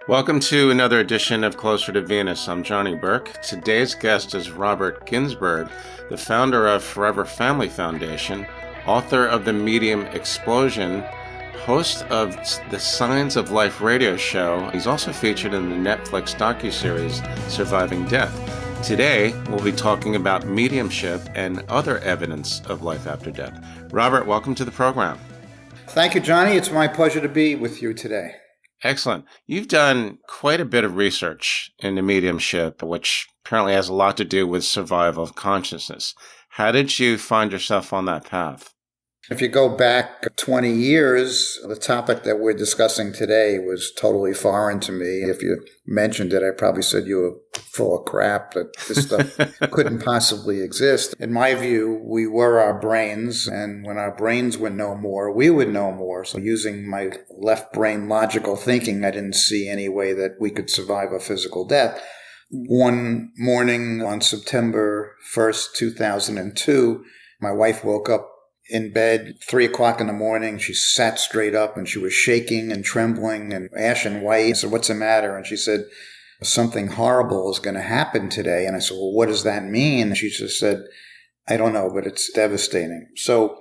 Welcome to another edition of Closer to Venus. I'm Johnny Burke. Today's guest is Robert Ginsberg, the founder of Forever Family Foundation, author of The Medium Explosion, host of the Signs of Life radio show. He's also featured in the Netflix Docuseries Surviving Death. Today, we'll be talking about mediumship and other evidence of life after death. Robert, welcome to the program. Thank you, Johnny. It's my pleasure to be with you today. Excellent. You've done quite a bit of research into mediumship, which apparently has a lot to do with survival of consciousness. How did you find yourself on that path? If you go back 20 years, the topic that we're discussing today was totally foreign to me. If you mentioned it, I probably said you were full of crap, that this stuff couldn't possibly exist. In my view, we were our brains, and when our brains would know more, we would know more. So using my left brain logical thinking, I didn't see any way that we could survive a physical death. One morning on September 1st, 2002, my wife woke up in bed, 3 o'clock in the morning. She sat straight up and she was shaking and trembling and ashen white. I said, "What's the matter?" And she said, "Something horrible is going to happen today." And I said, "Well, what does that mean?" And she just said, "I don't know, but it's devastating." So,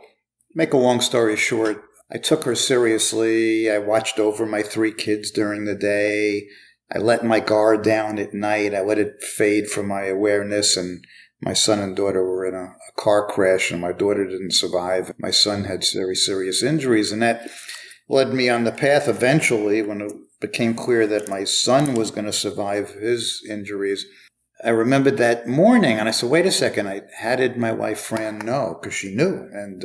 make a long story short, I took her seriously. I watched over my 3 kids during the day. I let my guard down at night. I let it fade from my awareness, and my son and daughter were in a car crash, and my daughter didn't survive. My son had very serious injuries, and that led me on the path eventually when it became clear that my son was going to survive his injuries. I remembered that morning, and I said, wait a second, how did my wife Fran know? Because she knew. And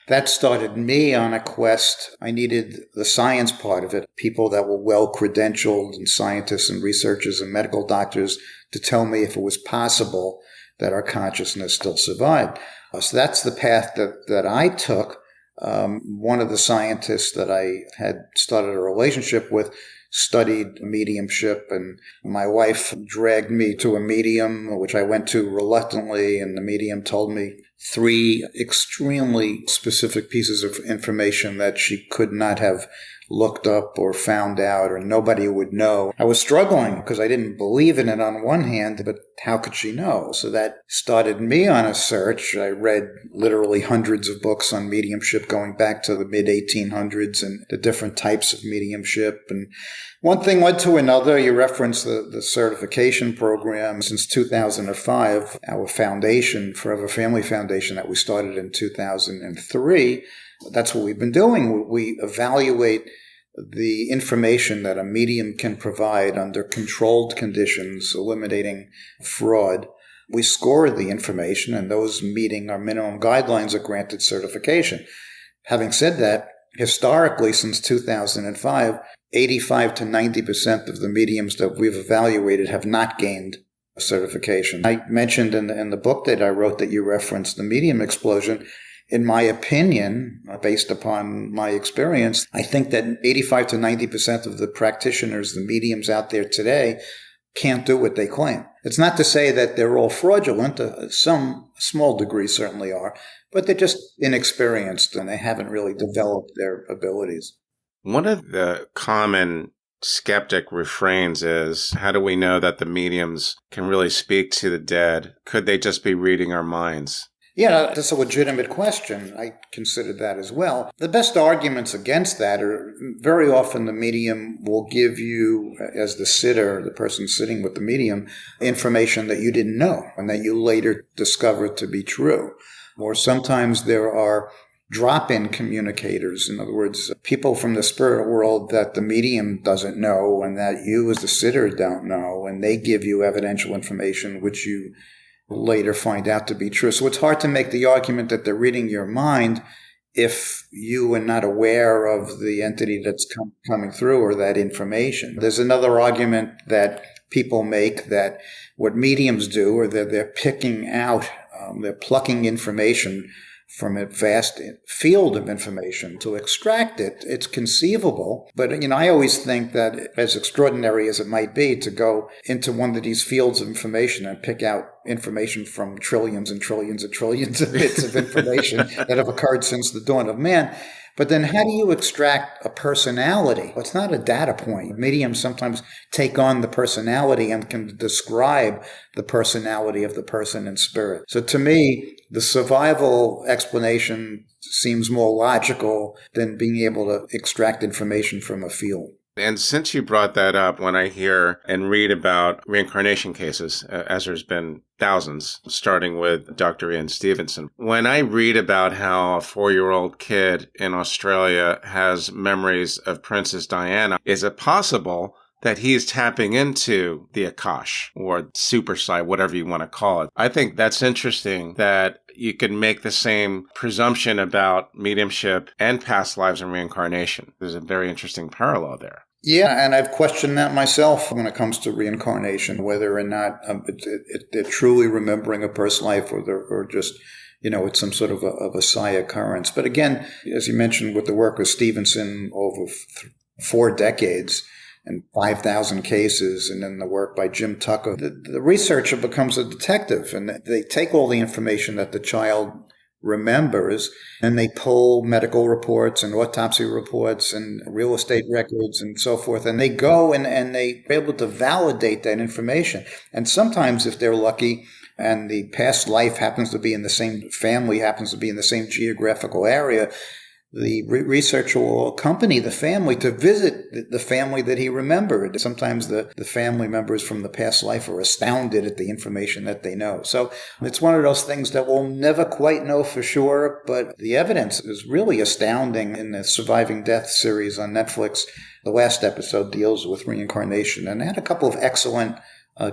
that started me on a quest. I needed the science part of it, people that were well-credentialed, and scientists and researchers and medical doctors to tell me if it was possible that our consciousness still survived. So that's the path that I took. One of the scientists that I had started a relationship with studied mediumship, and my wife dragged me to a medium, which I went to reluctantly, and the medium told me 3 extremely specific pieces of information that she could not have looked up or found out, or nobody would know. I was struggling because I didn't believe in it on one hand, but how could she know? So that started me on a search. I read literally hundreds of books on mediumship going back to the mid-1800s and the different types of mediumship. And one thing led to another. You referenced the certification program. Since 2005, our foundation, Forever Family Foundation, that we started in 2003, that's what we've been doing. We evaluate the information that a medium can provide under controlled conditions, eliminating fraud. We score the information, and those meeting our minimum guidelines are granted certification. Having said that, historically, since 2005, 85 to 90% of the mediums that we've evaluated have not gained certification. I mentioned in the book that I wrote that you referenced, The Medium Explosion. In my opinion, based upon my experience, I think that 85 to 90% of the practitioners, the mediums out there today, can't do what they claim. It's not to say that they're all fraudulent. Some small degree certainly are, but they're just inexperienced and they haven't really developed their abilities. One of the common skeptic refrains is, how do we know that the mediums can really speak to the dead? Could they just be reading our minds? Yeah, that's a legitimate question. I considered that as well. The best arguments against that are very often the medium will give you, as the sitter, the person sitting with the medium, information that you didn't know and that you later discovered to be true. Or sometimes there are drop-in communicators. In other words, people from the spirit world that the medium doesn't know and that you as the sitter don't know, and they give you evidential information which you later find out to be true. So it's hard to make the argument that they're reading your mind if you are not aware of the entity that's coming through or that information. There's another argument that people make that what mediums do, or that they're picking out, they're plucking information from a vast field of information to extract it. It's conceivable. But, I always think that as extraordinary as it might be to go into one of these fields of information and pick out information from trillions and trillions and trillions of bits of information that have occurred since the dawn of man, But then how do you extract a personality? Well, it's not a data point. Mediums sometimes take on the personality and can describe the personality of the person in spirit. So to me, the survival explanation seems more logical than being able to extract information from a field. And since you brought that up, when I hear and read about reincarnation cases, as there's been thousands, starting with Dr. Ian Stevenson, when I read about how a 4-year-old kid in Australia has memories of Princess Diana, is it possible that he's tapping into the Akash or super sight, whatever you want to call it? I think that's interesting that you can make the same presumption about mediumship and past lives and reincarnation. There's a very interesting parallel there. Yeah, and I've questioned that myself when it comes to reincarnation, whether or not they're truly remembering a past life or just, it's some sort of a psi occurrence. But again, as you mentioned, with the work of Stevenson over 4 decades and 5,000 cases, and then the work by Jim Tucker, the researcher becomes a detective, and they take all the information that the child remembers, and they pull medical reports and autopsy reports and real estate records and so forth, and they go and they're able to validate that information. And sometimes, if they're lucky and the past life happens to be in the same family, happens to be in the same geographical area, the researcher will accompany the family to visit the family that he remembered. Sometimes the family members from the past life are astounded at the information that they know. So it's one of those things that we'll never quite know for sure, but the evidence is really astounding. In the Surviving Death series on Netflix, the last episode deals with reincarnation, and they had a couple of excellent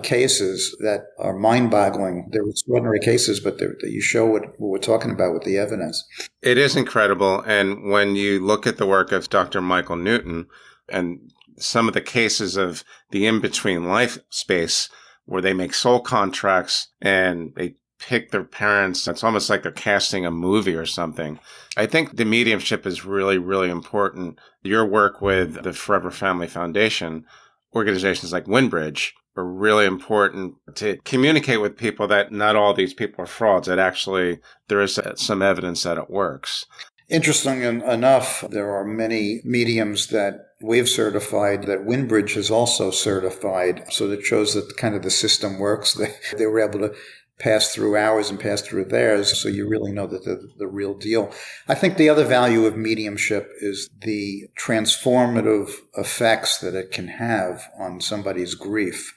cases that are mind-boggling. They're extraordinary cases, but you show what we're talking about with the evidence. It is incredible. And when you look at the work of Dr. Michael Newton and some of the cases of the in-between life space where they make soul contracts and they pick their parents, it's almost like they're casting a movie or something. I think the mediumship is really, really important. Your work with the Forever Family Foundation, organizations like Windbridge, are really important to communicate with people that not all these people are frauds, that actually there is some evidence that it works. Interesting enough, there are many mediums that we've certified that Windbridge has also certified. So that shows that kind of the system works. They were able to pass through ours and pass through theirs, so you really know that they're the real deal. I think the other value of mediumship is the transformative effects that it can have on somebody's grief.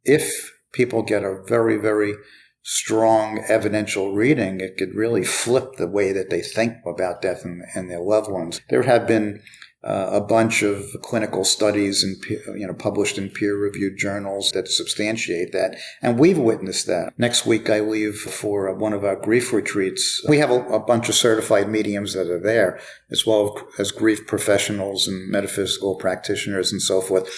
If people get a very, very strong evidential reading, it could really flip the way that they think about death and their loved ones. There have been a bunch of clinical studies and published in peer-reviewed journals that substantiate that, and we've witnessed that. Next week I leave for one of our grief retreats. We have a bunch of certified mediums that are there, as well as grief professionals and metaphysical practitioners and so forth.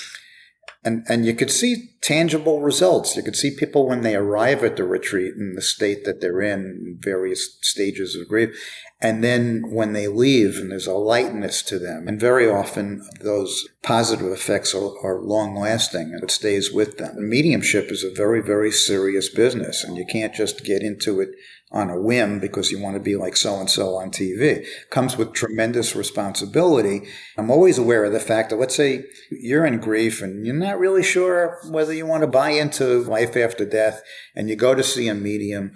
And you could see tangible results. You could see people when they arrive at the retreat in the state that they're in various stages of grief. And then when they leave, and there's a lightness to them. And very often those positive effects are long-lasting, and it stays with them. Mediumship is a very, very serious business, and you can't just get into it on a whim because you want to be like so-and-so on TV. It comes with tremendous responsibility. I'm always aware of the fact that, let's say you're in grief and you're not really sure whether you want to buy into life after death, and you go to see a medium,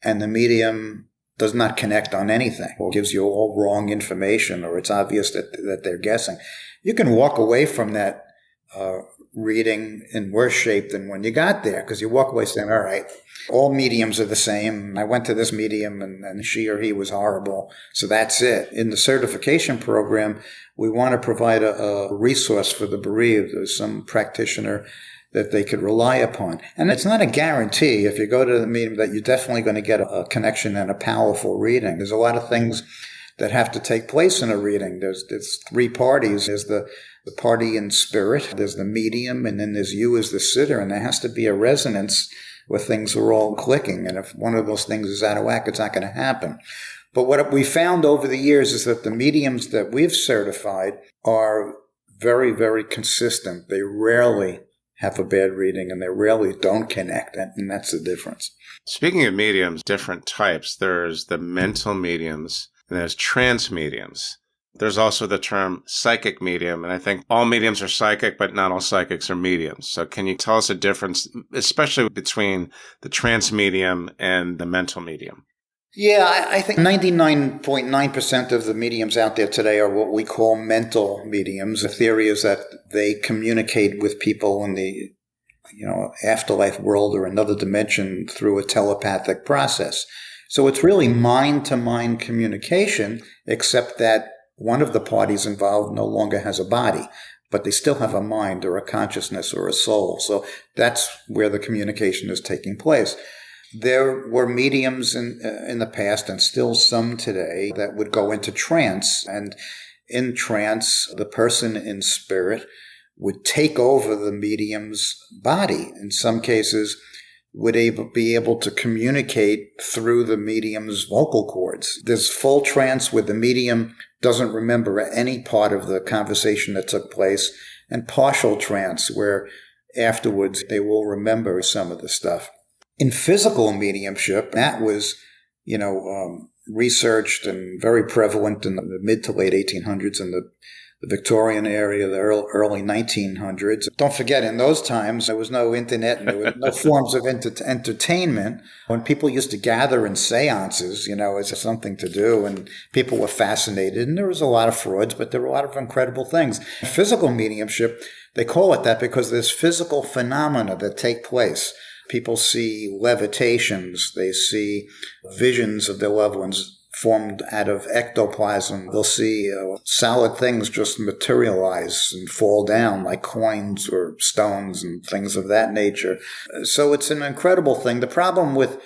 and the medium does not connect on anything, or gives you all wrong information, or it's obvious that they're guessing. You can walk away from that reading in worse shape than when you got there, because you walk away saying, all right, all mediums are the same. I went to this medium and she or he was horrible, so that's it. In the certification program, we want to provide a resource for the bereaved. There's some practitioner that they could rely upon. And it's not a guarantee if you go to the medium that you're definitely going to get a connection and a powerful reading. There's a lot of things that have to take place in a reading. There's 3 parties. There's the party in spirit, there's the medium, and then there's you as the sitter, and there has to be a resonance where things are all clicking. And if one of those things is out of whack, it's not going to happen. But what we found over the years is that the mediums that we've certified are very, very consistent. They rarely have a bad reading, and they rarely don't connect, and that's the difference. Speaking of mediums, different types, there's the mental mediums, and there's trance mediums. There's also the term psychic medium, and I think all mediums are psychic, but not all psychics are mediums. So can you tell us a difference, especially between the trance medium and the mental medium? Yeah, I think 99.9% of the mediums out there today are what we call mental mediums. The theory is that they communicate with people in the afterlife world or another dimension through a telepathic process. So it's really mind-to-mind communication, except that one of the parties involved no longer has a body, but they still have a mind or a consciousness or a soul. So that's where the communication is taking place. There were mediums in the past, and still some today, that would go into trance. And in trance, the person in spirit would take over the medium's body. In some cases, would be able to communicate through the medium's vocal cords. There's full trance where the medium doesn't remember any part of the conversation that took place, and partial trance where afterwards they will remember some of the stuff. In physical mediumship, that was, researched and very prevalent in the mid to late 1800s and the Victorian area, the early 1900s. Don't forget, in those times, there was no internet and there were no forms of entertainment. When people used to gather in seances, as something to do, and people were fascinated, and there was a lot of frauds, but there were a lot of incredible things. Physical mediumship, they call it that because there's physical phenomena that take place. People see levitations, they see visions of their loved ones formed out of ectoplasm. They'll see solid things just materialize and fall down like coins or stones and things of that nature. So it's an incredible thing. The problem with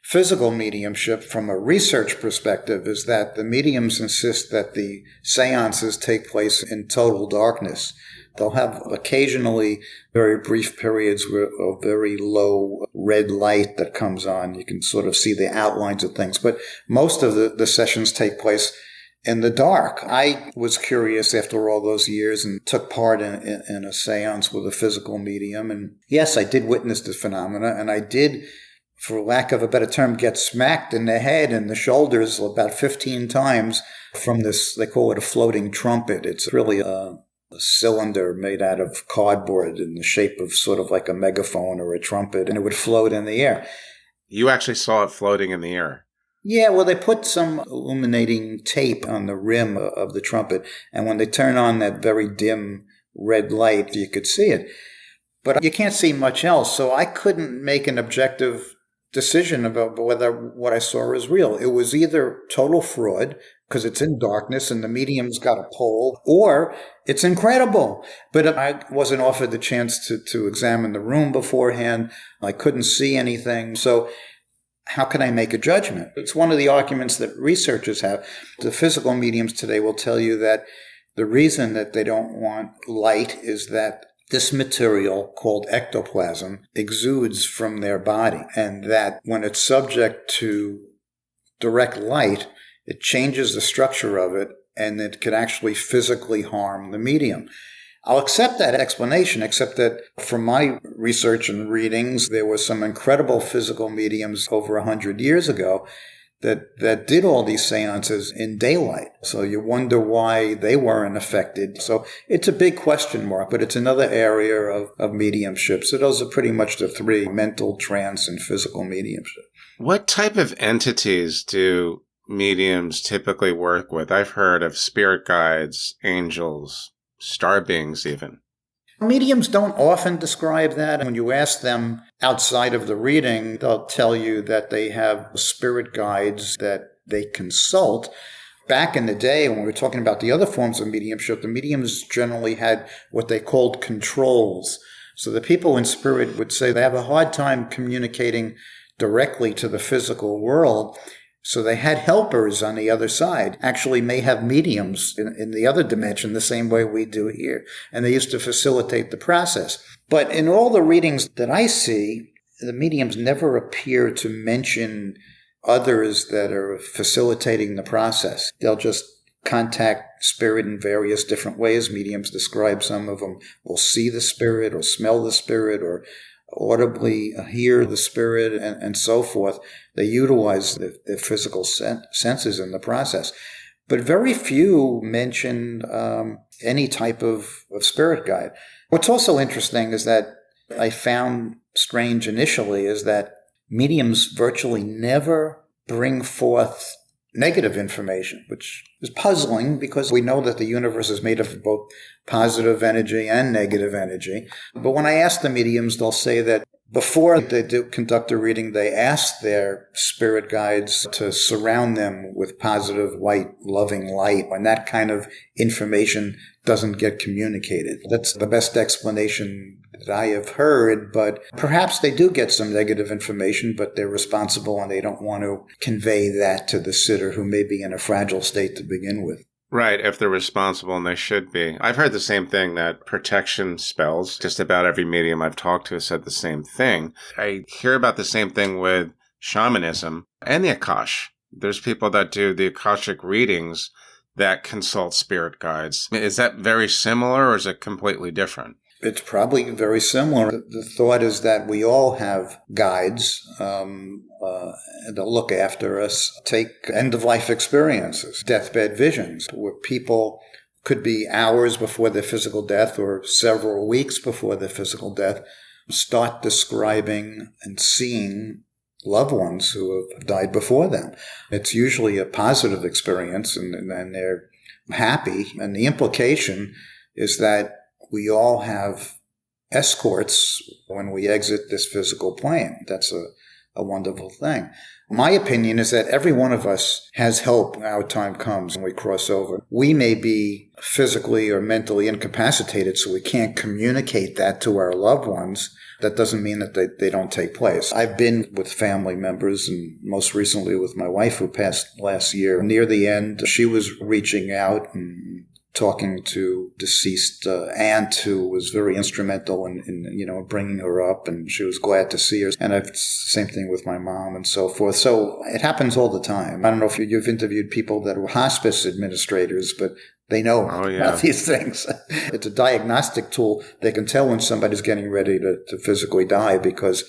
physical mediumship from a research perspective is that the mediums insist that the seances take place in total darkness. They'll have occasionally very brief periods of very low red light that comes on. You can sort of see the outlines of things. But most of the sessions take place in the dark. I was curious after all those years and took part in a seance with a physical medium. And yes, I did witness the phenomena, and I did, for lack of a better term, get smacked in the head and the shoulders about 15 times from this, they call it a floating trumpet. It's really a cylinder made out of cardboard in the shape of sort of like a megaphone or a trumpet, and it would float in the air. You actually saw it floating in the air? Yeah, well, they put some illuminating tape on the rim of the trumpet, and when they turn on that very dim red light, you could see it. But you can't see much else, so I couldn't make an objective decision about whether what I saw is real. It was either total fraud, because it's in darkness and the medium's got a pole, or it's incredible. But I wasn't offered the chance to examine the room beforehand. I couldn't see anything. So how can I make a judgment? It's one of the arguments that researchers have. The physical mediums today will tell you that the reason that they don't want light is that this material called ectoplasm exudes from their body, and that when it's subject to direct light, it changes the structure of it, and it could actually physically harm the medium. I'll accept that explanation, except that from my research and readings, there were some incredible physical mediums over 100 years ago that did all these seances in daylight. So you wonder why they weren't affected. So it's a big question mark, but it's another area of mediumship. So those are pretty much the three: mental, trance, and physical mediumship. What type of entities do mediums typically work with? I've heard of spirit guides, angels, star beings even. Mediums don't often describe that. When you ask them outside of the reading, they'll tell you that they have spirit guides that they consult. Back in the day, when we were talking about the other forms of mediumship, the mediums generally had what they called controls. So the people in spirit would say they have a hard time communicating directly to the physical world. So they had helpers on the other side, actually may have mediums in the other dimension the same way we do here. And they used to facilitate the process. But in all the readings that I see, the mediums never appear to mention others that are facilitating the process. They'll just contact spirit in various different ways. Mediums describe some of them will see the spirit or smell the spirit or audibly hear the spirit and so forth. They utilize their physical senses in the process. but very few mention any type of spirit guide. What's also interesting is that I found strange initially is that mediums virtually never bring forth negative information, which is puzzling because we know that the universe is made of both positive energy and negative energy. But when I ask the mediums, they'll say that before they do conduct a reading, they ask their spirit guides to surround them with positive, white, loving light, and that kind of information doesn't get communicated. That's the best explanation that I have heard, but perhaps they do get some negative information, but they're responsible and they don't want to convey that to the sitter who may be in a fragile state to begin with. Right, if they're responsible, and they should be. I've heard the same thing, that protection spells. Just about every medium I've talked to has said the same thing. I hear about the same thing with shamanism and the Akash. There's people that do the Akashic readings that consult spirit guides. Is that very similar, or is it completely different? It's probably very similar. The thought is that we all have guides that look after us, take end-of-life experiences, deathbed visions, where people could be hours before their physical death or several weeks before their physical death, start describing and seeing loved ones who have died before them. It's usually a positive experience, and they're happy. And the implication is that we all have escorts when we exit this physical plane. That's a wonderful thing. My opinion is that every one of us has help when our time comes and we cross over. We may be physically or mentally incapacitated, so we can't communicate that to our loved ones. That doesn't mean that they don't take place. I've been with family members, and most recently with my wife who passed last year. Near the end, she was reaching out and talking to deceased aunt who was very instrumental in bringing her up, and she was glad to see her. And I've same thing with my mom and so forth. So it happens all the time. I don't know if you've interviewed people that were hospice administrators, but they know about these things. It's a diagnostic tool. They can tell when somebody's getting ready to physically die because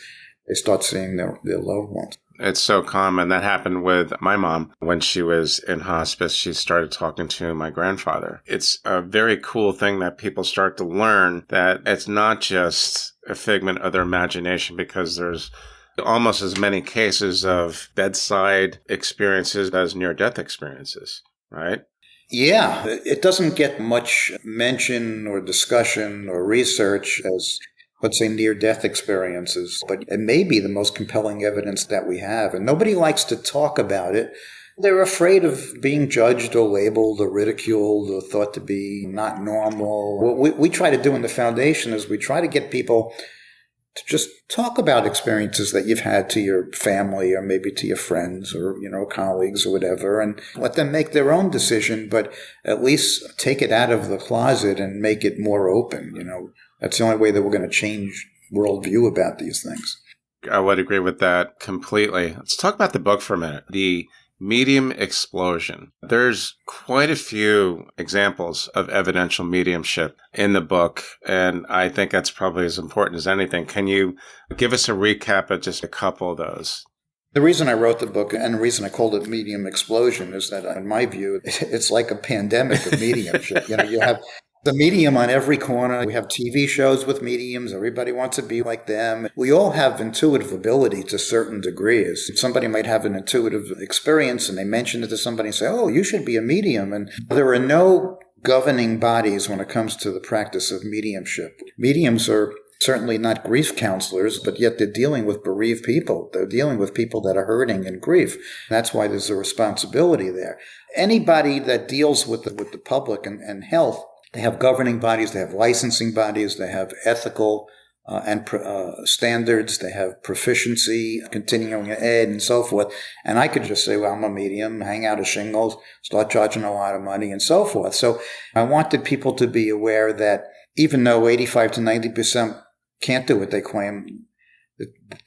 they start seeing their loved ones. It's so common. That happened with my mom. When she was in hospice, she started talking to my grandfather. It's a very cool thing that people start to learn that it's not just a figment of their imagination, because there's almost as many cases of bedside experiences as near-death experiences, right? Yeah, it doesn't get much mention or discussion or research as, let's say, near-death experiences, but it may be the most compelling evidence that we have, and nobody likes to talk about it. They're afraid of being judged or labeled or ridiculed or thought to be not normal. What we try to do in the foundation is we try to get people to just talk about experiences that you've had to your family or maybe to your friends or, colleagues or whatever, and let them make their own decision, but at least take it out of the closet and make it more open. That's the only way that we're going to change worldview about these things. I would agree with that completely. Let's talk about the book for a minute. The Medium Explosion. There's quite a few examples of evidential mediumship in the book, and I think that's probably as important as anything. Can you give us a recap of just a couple of those? The reason I wrote the book and the reason I called it Medium Explosion is that, in my view, it's like a pandemic of mediumship. You have the medium on every corner. We have TV shows with mediums. Everybody wants to be like them. We all have intuitive ability to certain degrees. Somebody might have an intuitive experience and they mention it to somebody and say, oh, you should be a medium. And there are no governing bodies when it comes to the practice of mediumship. Mediums are certainly not grief counselors, but yet they're dealing with bereaved people. They're dealing with people that are hurting in grief. That's why there's a responsibility there. Anybody that deals with the public and health, they have governing bodies, they have licensing bodies, they have ethical standards, they have proficiency, continuing ed, and so forth. And I could just say, well, I'm a medium, hang out a shingles, start charging a lot of money, and so forth. So I wanted people to be aware that even though 85 to 90% can't do what they claim,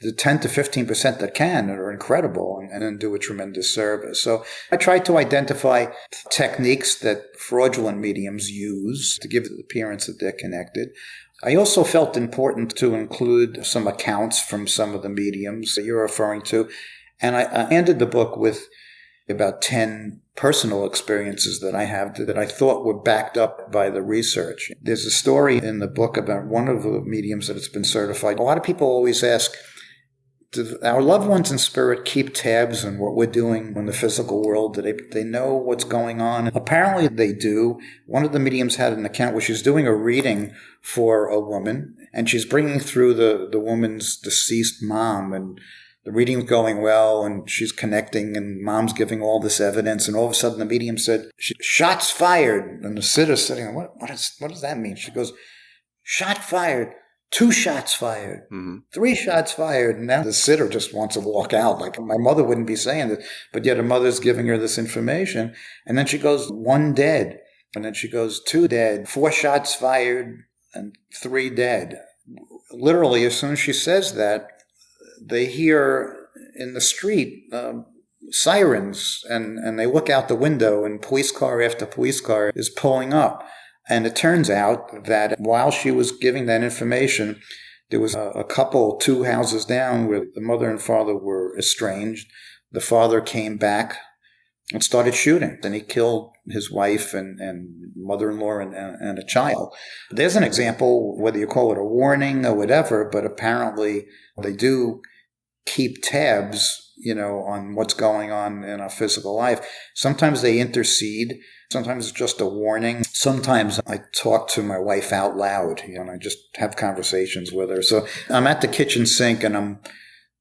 the 10 to 15% that can are incredible and do a tremendous service. So I tried to identify techniques that fraudulent mediums use to give the appearance that they're connected. I also felt important to include some accounts from some of the mediums that you're referring to. And I ended the book with about 10 personal experiences that I have that I thought were backed up by the research. There's a story in the book about one of the mediums that has been certified. A lot of people always ask, do our loved ones in spirit keep tabs on what we're doing in the physical world? Do they know what's going on? Apparently they do. One of the mediums had an account where she's doing a reading for a woman, and she's bringing through the woman's deceased mom, and the reading's going well, and she's connecting, and mom's giving all this evidence, and all of a sudden the medium said, "Shots fired." And the sitter's sitting, what does that mean? She goes, "Shot fired. 2 shots fired, 3 shots fired." And now the sitter just wants to walk out. Like, my mother wouldn't be saying this, but yet her mother's giving her this information. And then she goes, 1 dead. And then she goes, 2 dead, 4 shots fired, and 3 dead. Literally, as soon as she says that, they hear in the street sirens, and they look out the window, and police car after police car is pulling up. And it turns out that while she was giving that information, there was a couple 2 houses down where the mother and father were estranged. The father came back and started shooting. Then he killed his wife and mother-in-law and a child. There's an example, whether you call it a warning or whatever, but apparently they do keep tabs, on what's going on in our physical life. Sometimes they intercede. Sometimes it's just a warning. Sometimes I talk to my wife out loud, and I just have conversations with her. So I'm at the kitchen sink and I'm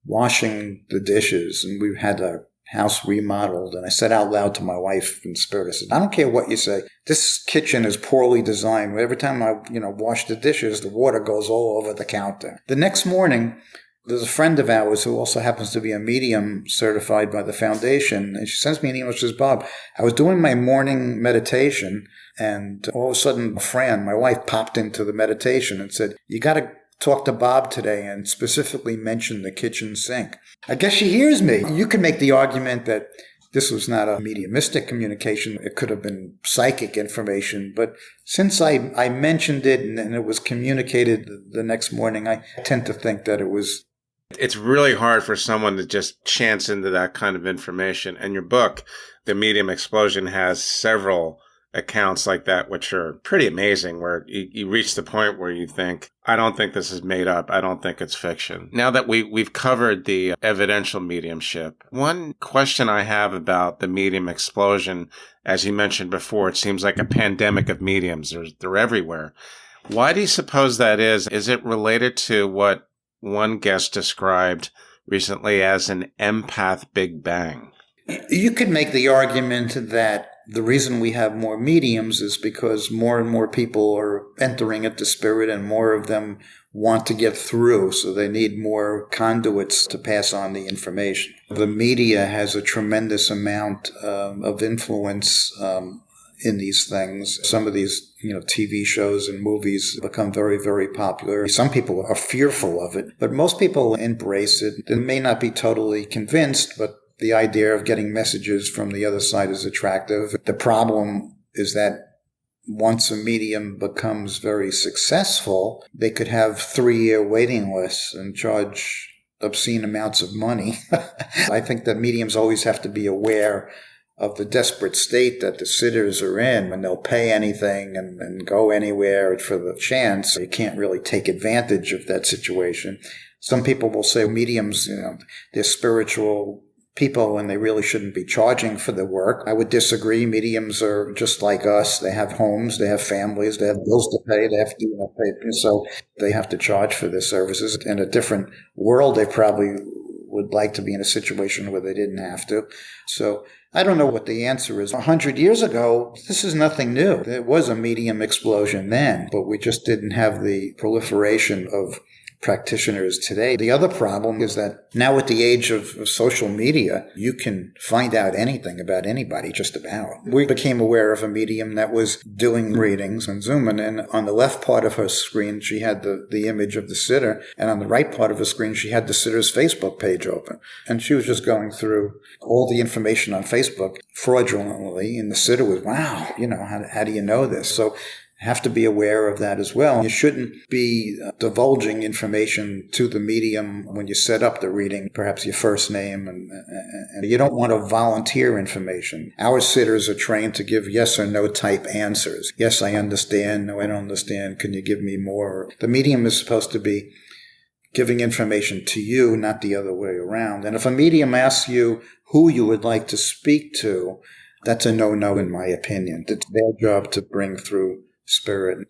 washing the dishes, and we've had a house remodeled, and I said out loud to my wife in spirit, I said, "I don't care what you say. This kitchen is poorly designed. Every time I, wash the dishes, the water goes all over the counter." The next morning, there's a friend of ours who also happens to be a medium certified by the foundation, and she sends me an email. She says, "Bob, I was doing my morning meditation, and all of a sudden, a friend, my wife, popped into the meditation and said, 'You got to talk to Bob today,' and specifically mentioned the kitchen sink." I guess she hears me. You can make the argument that this was not a mediumistic communication. It could have been psychic information. But since I mentioned it and it was communicated the next morning, I tend to think that it was. It's really hard for someone to just chance into that kind of information. And your book, The Medium Explosion, has several accounts like that, which are pretty amazing, where you reach the point where you think, I don't think this is made up. I don't think it's fiction. Now that we've covered the evidential mediumship, one question I have about the medium explosion, as you mentioned before, it seems like a pandemic of mediums. They're everywhere. Why do you suppose that is? Is it related to what one guest described recently as an empath Big Bang? You could make the argument that the reason we have more mediums is because more and more people are entering into spirit, and more of them want to get through, so they need more conduits to pass on the information. The media has a tremendous amount of influence in these things. Some of these, TV shows and movies become very, very popular. Some people are fearful of it, but most people embrace it. They may not be totally convinced, but the idea of getting messages from the other side is attractive. The problem is that once a medium becomes very successful, they could have 3-year waiting lists and charge obscene amounts of money. I think that mediums always have to be aware of the desperate state that the sitters are in, when they'll pay anything and go anywhere for the chance. You can't really take advantage of that situation. Some people will say mediums, they're spiritual people and they really shouldn't be charging for the work. I would disagree. Mediums are just like us. They have homes, they have families, they have bills to pay, they have to pay. So they have to charge for their services. In a different world, they probably would like to be in a situation where they didn't have to. So I don't know what the answer is. 100 years ago, this is nothing new. There was a medium explosion then, but we just didn't have the proliferation of practitioners today. The other problem is that now at the age of social media, you can find out anything about anybody, just about. We became aware of a medium that was doing readings on Zoom, and on the left part of her screen, she had the image of the sitter, and on the right part of her screen, she had the sitter's Facebook page open. And she was just going through all the information on Facebook fraudulently, and the sitter was, wow, how do you know this? So have to be aware of that as well. You shouldn't be divulging information to the medium when you set up the reading, perhaps your first name, and you don't want to volunteer information. Our sitters are trained to give yes or no type answers. Yes, I understand. No, I don't understand. Can you give me more? The medium is supposed to be giving information to you, not the other way around. And if a medium asks you who you would like to speak to, that's a no-no in my opinion. It's their job to bring through spirit.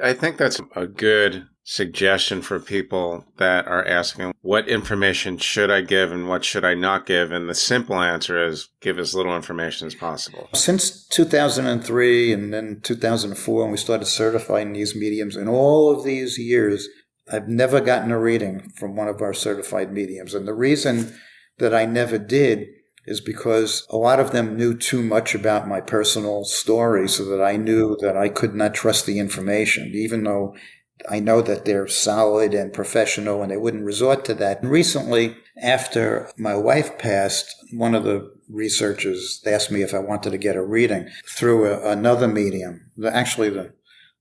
I think that's a good suggestion for people that are asking, what information should I give and what should I not give? And the simple answer is give as little information as possible. Since 2003 and then 2004, when we started certifying these mediums, in all of these years, I've never gotten a reading from one of our certified mediums. And the reason that I never did is because a lot of them knew too much about my personal story, so that I knew that I could not trust the information, even though I know that they're solid and professional and they wouldn't resort to that. And recently, after my wife passed, one of the researchers asked me if I wanted to get a reading through another medium. Actually, the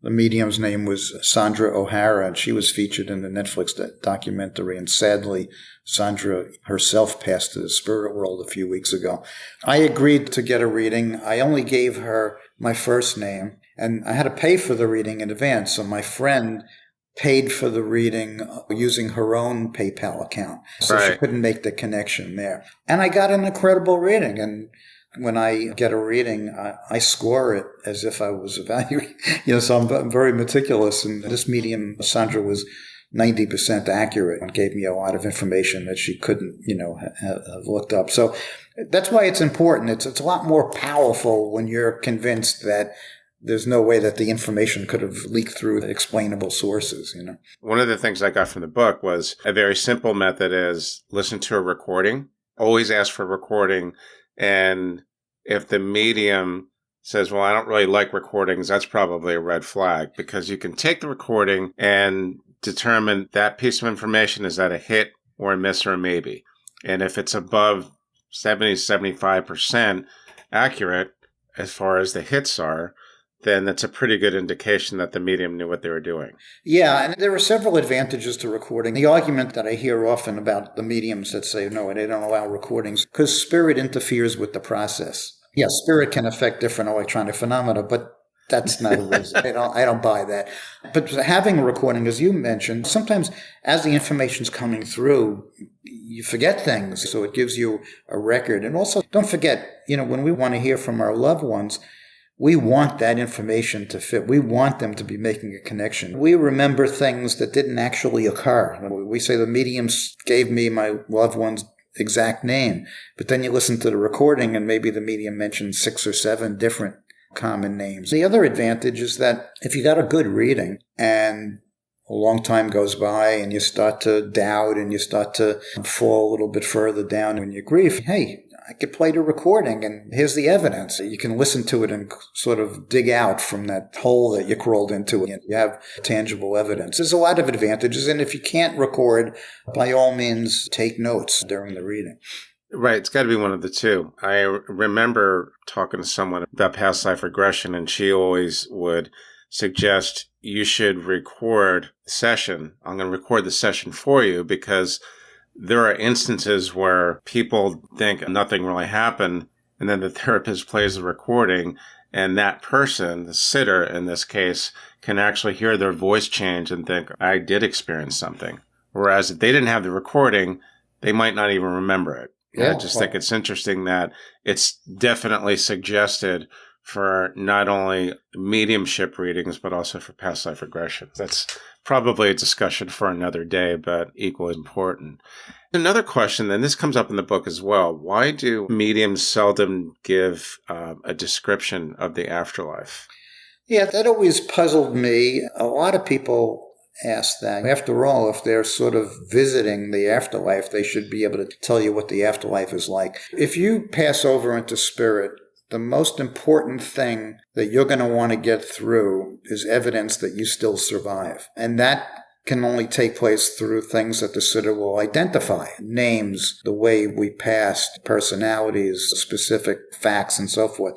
medium's name was Sandra O'Hara, and she was featured in the Netflix documentary. And sadly, Sandra herself passed to the spirit world a few weeks ago. I agreed to get a reading. I only gave her my first name, and I had to pay for the reading in advance. So my friend paid for the reading using her own PayPal account. So She couldn't make the connection there. And I got an incredible reading. And when I get a reading, I score it as if I was evaluating. So I'm very meticulous. And this medium, Sandra, was 90% accurate and gave me a lot of information that she couldn't, have looked up. So that's why it's important. It's a lot more powerful when you're convinced that there's no way that the information could have leaked through explainable sources, One of the things I got from the book was a very simple method is listen to a recording, always ask for a recording. And if the medium says, well, I don't really like recordings, that's probably a red flag, because you can take the recording and determine that piece of information, is that a hit or a miss or a maybe. And if it's above 70, 75% accurate as far as the hits are, then that's a pretty good indication that the medium knew what they were doing. Yeah, and there are several advantages to recording. The argument that I hear often about the mediums that say, no, they don't allow recordings, because spirit interferes with the process. Yeah, spirit can affect different electronic phenomena, but that's not a reason. I don't buy that. But having a recording, as you mentioned, sometimes as the information's coming through, you forget things. So it gives you a record. And also, don't forget, when we want to hear from our loved ones, we want that information to fit. We want them to be making a connection. We remember things that didn't actually occur. We say the mediums gave me my loved one's exact name, but then you listen to the recording and maybe the medium mentioned 6 or 7 different common names. The other advantage is that if you got a good reading and a long time goes by and you start to doubt and you start to fall a little bit further down in your grief, hey, I could play the recording and here's the evidence. You can listen to it and sort of dig out from that hole that you crawled into and you have tangible evidence. There's a lot of advantages. And if you can't record, by all means, take notes during the reading. Right. It's got to be one of the two. I remember talking to someone about past life regression, and she always would suggest you should record the session. I'm going to record the session for you because there are instances where people think nothing really happened, and then the therapist plays the recording, and that person, the sitter in this case, can actually hear their voice change and think, I did experience something. Whereas if they didn't have the recording, they might not even remember it. Yeah, I just think it's interesting that it's definitely suggested for not only mediumship readings, but also for past life regression. That's probably a discussion for another day, but equally important. Another question, then, this comes up in the book as well. Why do mediums seldom give a description of the afterlife? Yeah, that always puzzled me. A lot of people ask that. After all, if they're sort of visiting the afterlife, they should be able to tell you what the afterlife is like. If you pass over into spirit, the most important thing that you're going to want to get through is evidence that you still survive. And that can only take place through things that the sitter will identify. Names, the way we passed, personalities, specific facts, and so forth.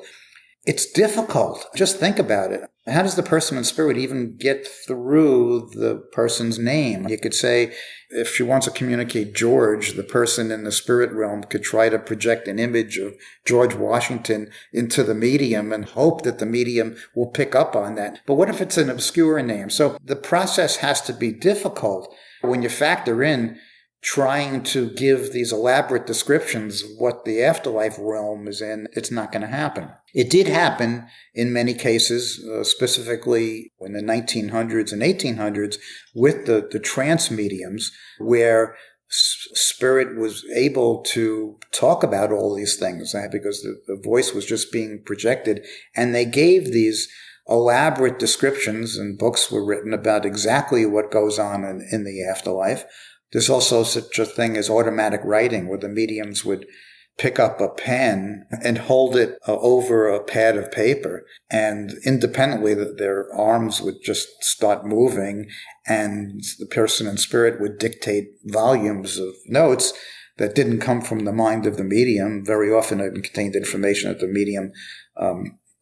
It's difficult. Just think about it. how does the person in spirit even get through the person's name? You could say, if she wants to communicate George, the person in the spirit realm could try to project an image of George Washington into the medium and hope that the medium will pick up on that. But what if it's an obscure name? So the process has to be difficult when you factor in trying to give these elaborate descriptions of what the afterlife realm is in. It's not going to happen. It did happen in many cases, specifically in the 1900s and 1800s with the trance mediums, where spirit was able to talk about all these things because the voice was just being projected. And they gave these elaborate descriptions, and books were written about exactly what goes on in the afterlife. There's also such a thing as automatic writing, where the mediums would pick up a pen and hold it over a pad of paper, and independently their arms would just start moving, and the person in spirit would dictate volumes of notes that didn't come from the mind of the medium. Very often it contained information that the medium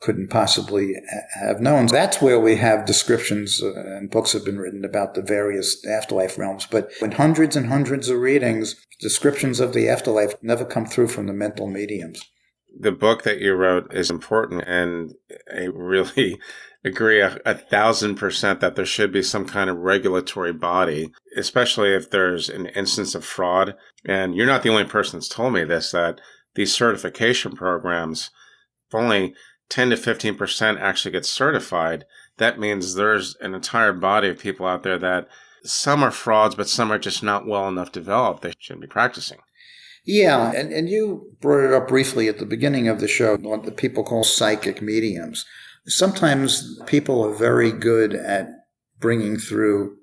couldn't possibly have known. That's where we have descriptions, and books have been written about the various afterlife realms. But in hundreds and hundreds of readings, descriptions of the afterlife never come through from the mental mediums. The book that you wrote is important, and I really agree 1,000% that there should be some kind of regulatory body, especially if there's an instance of fraud. And you're not the only person that's told me this, that these certification programs, if only 10 to 15% actually get certified, that means there's an entire body of people out there that some are frauds, but some are just not well enough developed. They shouldn't be practicing. Yeah, and you brought it up briefly at the beginning of the show, what the people call psychic mediums. Sometimes people are very good at bringing through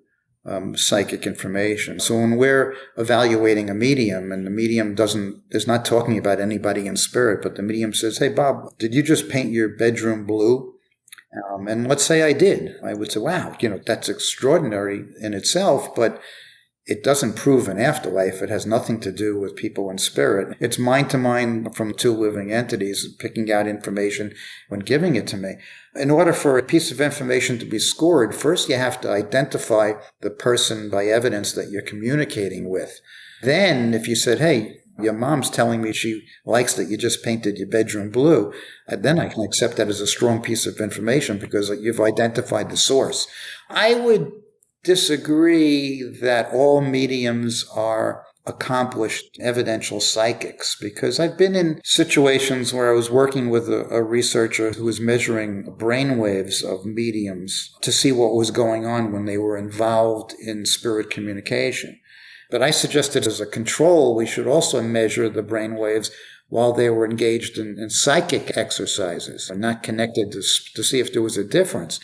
psychic information. So when we're evaluating a medium, and the medium is not talking about anybody in spirit, but the medium says, "Hey, Bob, did you just paint your bedroom blue?" And let's say I did. I would say, "Wow, that's extraordinary in itself," but it doesn't prove an afterlife. It has nothing to do with people in spirit. It's mind to mind from two living entities picking out information when giving it to me. In order for a piece of information to be scored, first you have to identify the person by evidence that you're communicating with. Then if you said, "Hey, your mom's telling me she likes that you just painted your bedroom blue," then I can accept that as a strong piece of information because you've identified the source. I would disagree that all mediums are accomplished evidential psychics, because I've been in situations where I was working with a researcher who was measuring brain waves of mediums to see what was going on when they were involved in spirit communication. But I suggested as a control, we should also measure the brain waves while they were engaged in psychic exercises, and not connected to see if there was a difference.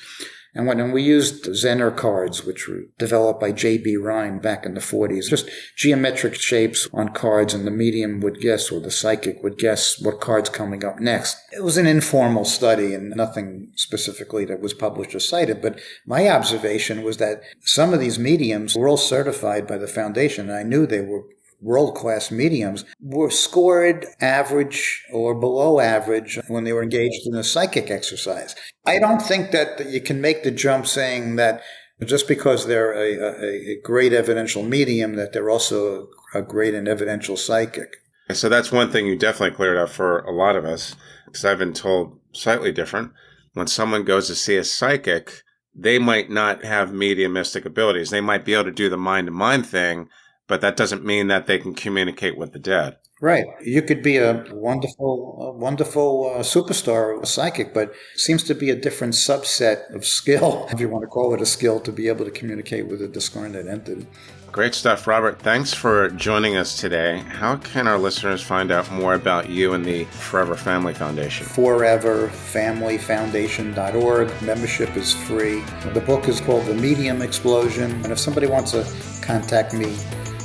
And when we used Zener cards, which were developed by J.B. Rhine back in the 40s, just geometric shapes on cards, and the medium would guess, or the psychic would guess, what card's coming up next. It was an informal study and nothing specifically that was published or cited, but my observation was that some of these mediums were all certified by the foundation, and I knew they were world-class mediums, were scored average or below average when they were engaged in a psychic exercise. I don't think that you can make the jump saying that just because they're a great evidential medium, that they're also a great and evidential psychic. So that's one thing you definitely cleared up for a lot of us, because I've been told slightly different. When someone goes to see a psychic, they might not have mediumistic abilities. They might be able to do the mind-to-mind thing, but that doesn't mean that they can communicate with the dead. Right. You could be a wonderful superstar, a psychic, but it seems to be a different subset of skill, if you want to call it a skill, to be able to communicate with a discarnate entity. Great stuff, Robert. Thanks for joining us today. How can our listeners find out more about you and the Forever Family Foundation? foreverfamilyfoundation.org. Membership is free. The book is called The Medium Explosion. And if somebody wants to contact me,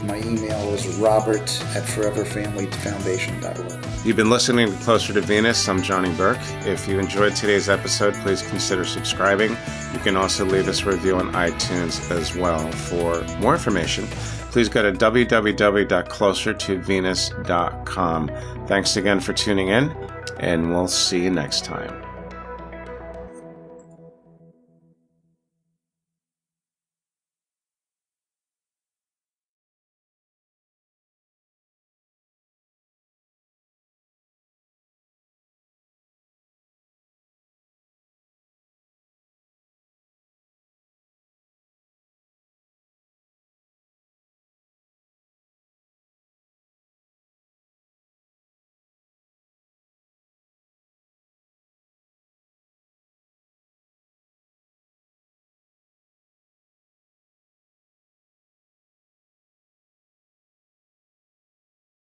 my email is robert@foreverfamilyfoundation.org. You've been listening to Closer to Venus. I'm Johnny Burke. If you enjoyed today's episode, please consider subscribing. You can also leave us a review on iTunes as well. For more information, please go to www.closertovenus.com. Thanks again for tuning in, and we'll see you next time.